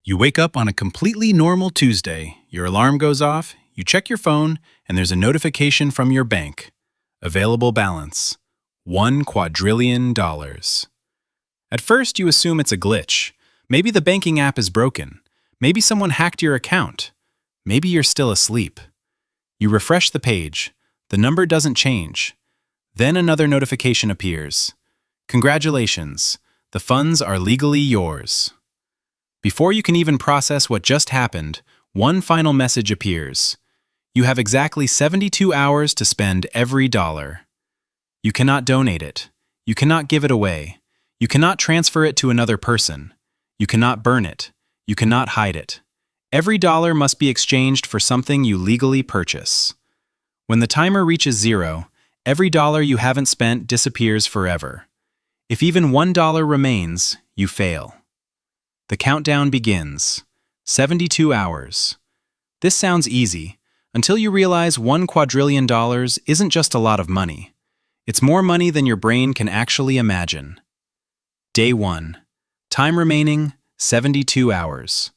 You wake up on a completely normal Tuesday, your alarm goes off, you check your phone, and there's a notification from your bank. Available balance, $1 quadrillion. At first, you assume it's a glitch. Maybe the banking app is broken. Maybe someone hacked your account. Maybe you're still asleep. You refresh the page. The number doesn't change. Then another notification appears. Congratulations, the funds are legally yours. Before you can even process what just happened, one final message appears. You have exactly 72 hours to spend every dollar. You cannot donate it. You cannot give it away. You cannot transfer it to another person. You cannot burn it. You cannot hide it. Every dollar must be exchanged for something you legally purchase. When the timer reaches zero, every dollar you haven't spent disappears forever. If even $1 remains, you fail. The countdown begins. 72 hours. This sounds easy, until you realize $1 quadrillion isn't just a lot of money. It's more money than your brain can actually imagine. Day 1. Time remaining, 72 hours.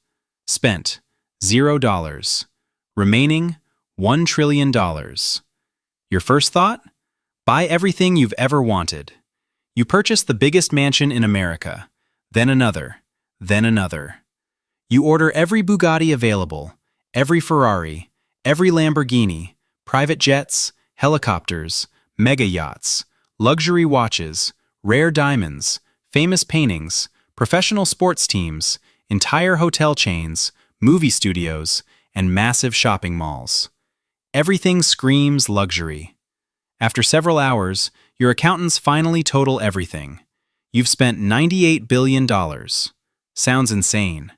Spent, $0. Remaining, $1 trillion. Your first thought? Buy everything you've ever wanted. You purchase the biggest mansion in America, then another. Then another. You order every Bugatti available, every Ferrari, every Lamborghini, private jets, helicopters, mega yachts, luxury watches, rare diamonds, famous paintings, professional sports teams, entire hotel chains, movie studios, and massive shopping malls. Everything screams luxury. After several hours, your accountants finally total everything. You've spent $98 billion. Sounds insane.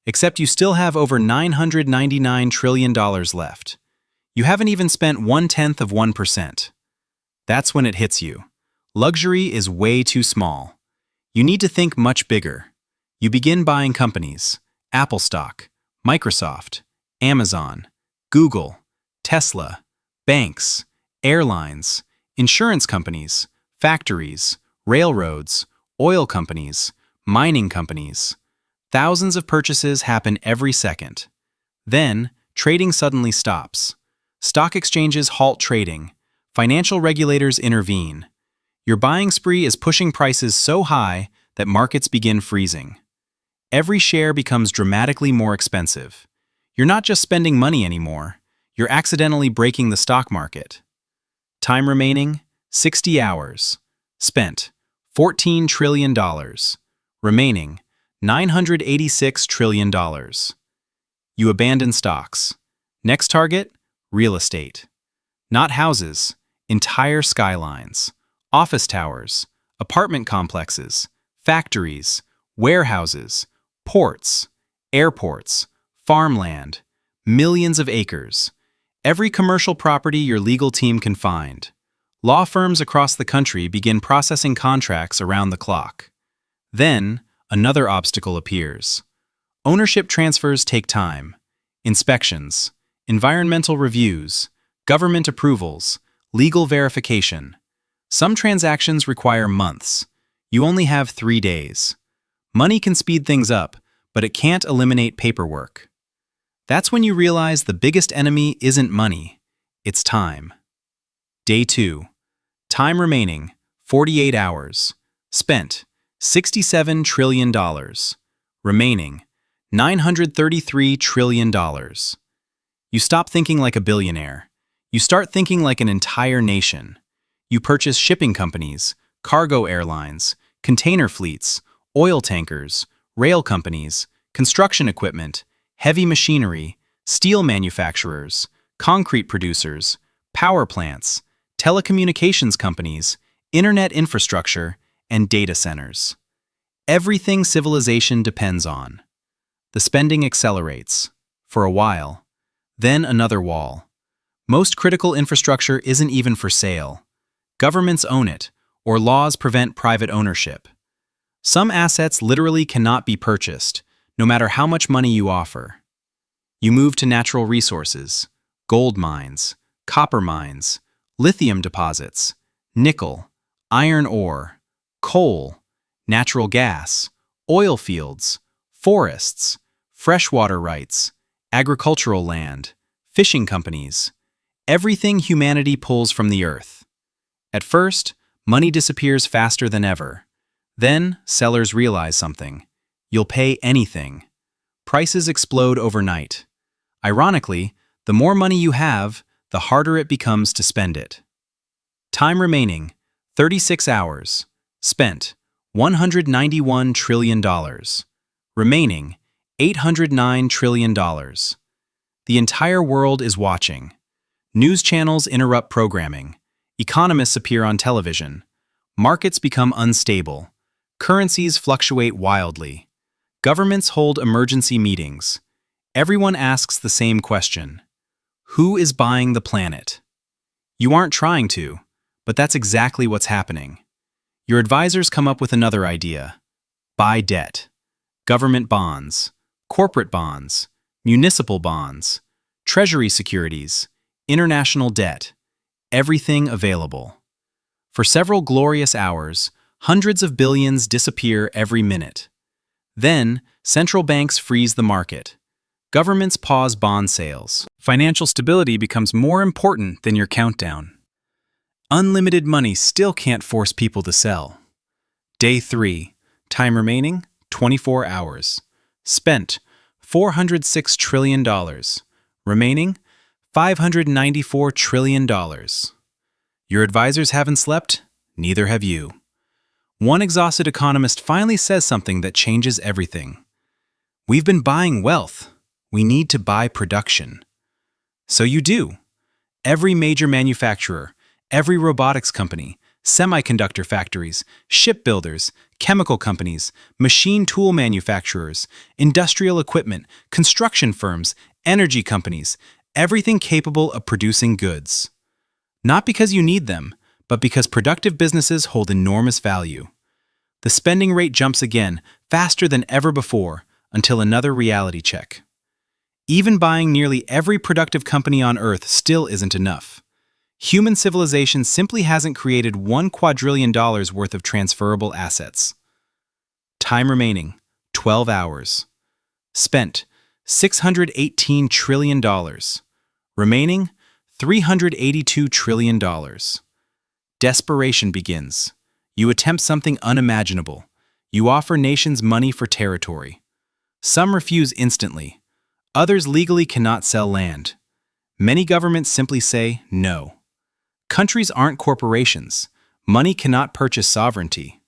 Except you still have over $999 trillion left. You haven't even spent 1/10 of 1%. That's when it hits you. Luxury is way too small. You need to think much bigger. You begin buying companies: Apple stock, Microsoft, Amazon, Google, Tesla, banks, airlines, insurance companies, factories, railroads, oil companies, mining companies. Thousands of purchases happen every second. Then, trading suddenly stops. Stock exchanges halt trading. Financial regulators intervene. Your buying spree is pushing prices so high that markets begin freezing. Every share becomes dramatically more expensive. You're not just spending money anymore. You're accidentally breaking the stock market. Time remaining, 60 hours. Spent, $14 trillion. Remaining, $986 trillion. You abandon stocks. Next target, real estate. Not houses, entire skylines, office towers, apartment complexes, factories, warehouses, ports, airports, farmland, millions of acres. Every commercial property your legal team can find. Law firms across the country begin processing contracts around the clock. Then, another obstacle appears. Ownership transfers take time. Inspections, environmental reviews, government approvals, legal verification. Some transactions require months. You only have 3 days. Money can speed things up, but it can't eliminate paperwork. That's when you realize the biggest enemy isn't money, it's time. Day 2. Time remaining, 48 hours. Spent, $67 trillion. Remaining, $933 trillion. You stop thinking like a billionaire. You start thinking like an entire nation. You purchase shipping companies, cargo airlines, container fleets, oil tankers, rail companies, construction equipment, heavy machinery, steel manufacturers, concrete producers, power plants, telecommunications companies, internet infrastructure, and data centers. Everything civilization depends on. The spending accelerates, for a while. Then another wall. Most critical infrastructure isn't even for sale. Governments own it, or laws prevent private ownership. Some assets literally cannot be purchased, no matter how much money you offer. You move to natural resources: gold mines, copper mines, lithium deposits, nickel, iron ore, coal, natural gas, oil fields, forests, freshwater rights, agricultural land, fishing companies, everything humanity pulls from the earth. At first, money disappears faster than ever. Then, sellers realize something. You'll pay anything. Prices explode overnight. Ironically, the more money you have, the harder it becomes to spend it. Time remaining, 36 hours. Spent, $191 trillion. Remaining, $809 trillion. The entire world is watching. News channels interrupt programming. Economists appear on television. Markets become unstable. Currencies fluctuate wildly. Governments hold emergency meetings. Everyone asks the same question. Who is buying the planet? You aren't trying to, but that's exactly what's happening. Your advisors come up with another idea. Buy debt. Government bonds, corporate bonds, municipal bonds, treasury securities, international debt, everything available. For several glorious hours, hundreds of billions disappear every minute. Then, central banks freeze the market. Governments pause bond sales. Financial stability becomes more important than your countdown. Unlimited money still can't force people to sell. Day 3. Time remaining, 24 hours. Spent, $406 trillion. Remaining, $594 trillion. Your advisors haven't slept, neither have you. One exhausted economist finally says something that changes everything. We've been buying wealth. We need to buy production. So you do. Every major manufacturer, every robotics company, semiconductor factories, shipbuilders, chemical companies, machine tool manufacturers, industrial equipment, construction firms, energy companies, everything capable of producing goods. Not because you need them, but because productive businesses hold enormous value. The spending rate jumps again, faster than ever before, until another reality check. Even buying nearly every productive company on Earth still isn't enough. Human civilization simply hasn't created $1 quadrillion worth of transferable assets. Time remaining, 12 hours. Spent, $618 trillion. Remaining, $382 trillion. Desperation begins. You attempt something unimaginable. You offer nations money for territory. Some refuse instantly. Others legally cannot sell land. Many governments simply say no. Countries aren't corporations. Money cannot purchase sovereignty.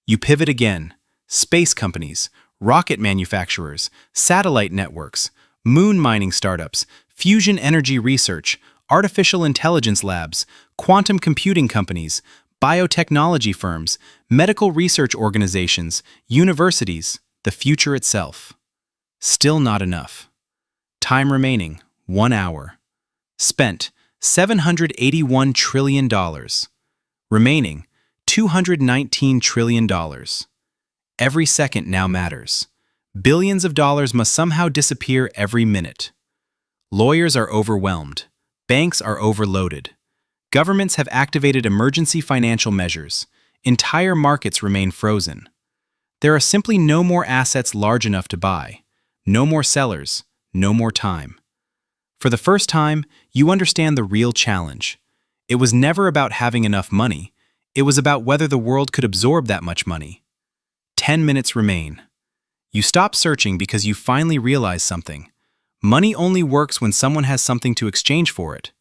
You pivot again. Space companies, rocket manufacturers, satellite networks, moon mining startups, fusion energy research, artificial intelligence labs, quantum computing companies, biotechnology firms, medical research organizations, universities, the future itself. Still not enough. Time remaining, 1 hour. Spent, $781 trillion. Remaining, $219 trillion. Every second now matters. Billions of dollars must somehow disappear every minute. Lawyers are overwhelmed. Banks are overloaded. Governments have activated emergency financial measures. Entire markets remain frozen. There are simply no more assets large enough to buy. No more sellers. No more time. For the first time, you understand the real challenge. It was never about having enough money. It was about whether the world could absorb that much money. 10 minutes remain. You stop searching because you finally realize something. Money only works when someone has something to exchange for it.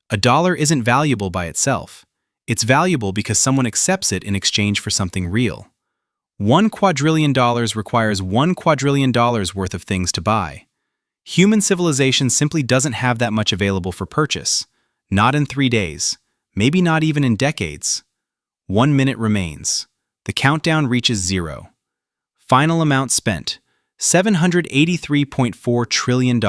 A dollar isn't valuable by itself. It's valuable because someone accepts it in exchange for something real. $1 quadrillion requires $1 quadrillion worth of things to buy. Human civilization simply doesn't have that much available for purchase. Not in 3 days. Maybe not even in decades. 1 minute remains. The countdown reaches 0. Final amount spent, $783.4 trillion.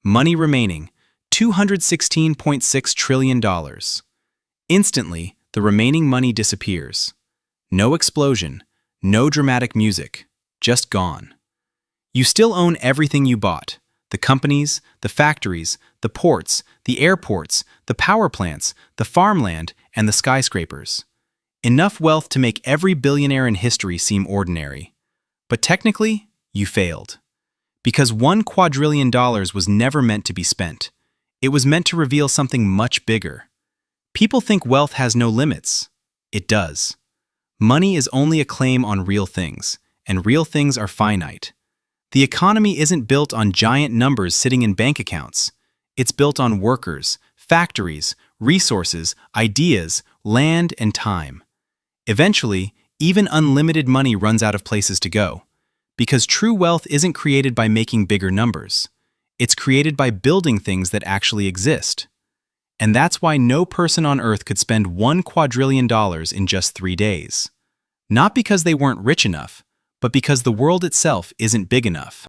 Money remaining, $216.6 trillion. Instantly, the remaining money disappears. No explosion, no dramatic music, just gone. You still own everything you bought. The companies, the factories, the ports, the airports, the power plants, the farmland, and the skyscrapers. Enough wealth to make every billionaire in history seem ordinary. But technically, you failed. Because $1 quadrillion was never meant to be spent. It was meant to reveal something much bigger. People think wealth has no limits. It does. Money is only a claim on real things, and real things are finite. The economy isn't built on giant numbers sitting in bank accounts. It's built on workers, factories, resources, ideas, land, and time. Eventually, even unlimited money runs out of places to go. Because true wealth isn't created by making bigger numbers. It's created by building things that actually exist. And that's why no person on Earth could spend $1 quadrillion in just 3 days. Not because they weren't rich enough, but because the world itself isn't big enough.